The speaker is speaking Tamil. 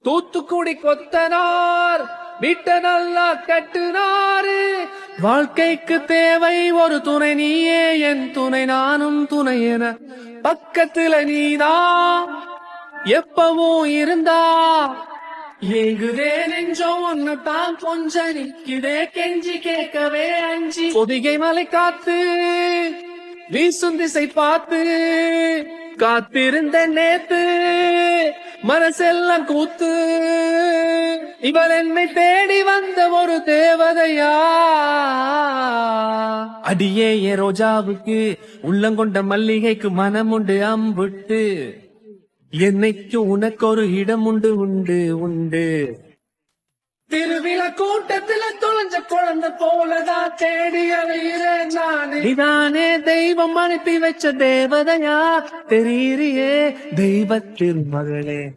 தூத்துக்குடி கொத்தனார் வீட்டை நல்லா கட்டுனாரு. வாழ்க்கைக்கு தேவை ஒரு துணை, நீயே என் துணை நானும் துணை என பக்கத்துல நீதான் எப்பவும் இருந்தா. ஏங்குதே நெஞ்சம் ஒன்னுதான் கொஞ்ச நிக்குதே கெஞ்சி கேட்கவே அஞ்சி. பொதிகை மலை காத்து வீசும் திசை பார்த்து காத்திருந்த நேத்து மனசெல்லாம் கூத்து. இவள் என்னை தேடி வந்த ஒரு தேவதையா. அடியே ஏ ரோஜாவுக்கு உள்ளங்கொண்ட மல்லிகைக்கு மனம் உண்டு அம்புட்டு. என்னைக்கு உனக்கு ஒரு இடம் உண்டு உண்டு உண்டு. திருவிழா கூட்டத்துல தொலைஞ்ச குழந்தை போலதான் தேடி அலைகிறேன் நானே. இதானே தெய்வம் அனுப்பி வச்ச தேவதையா, தெரியறியே தெய்வத்தின் மகளே.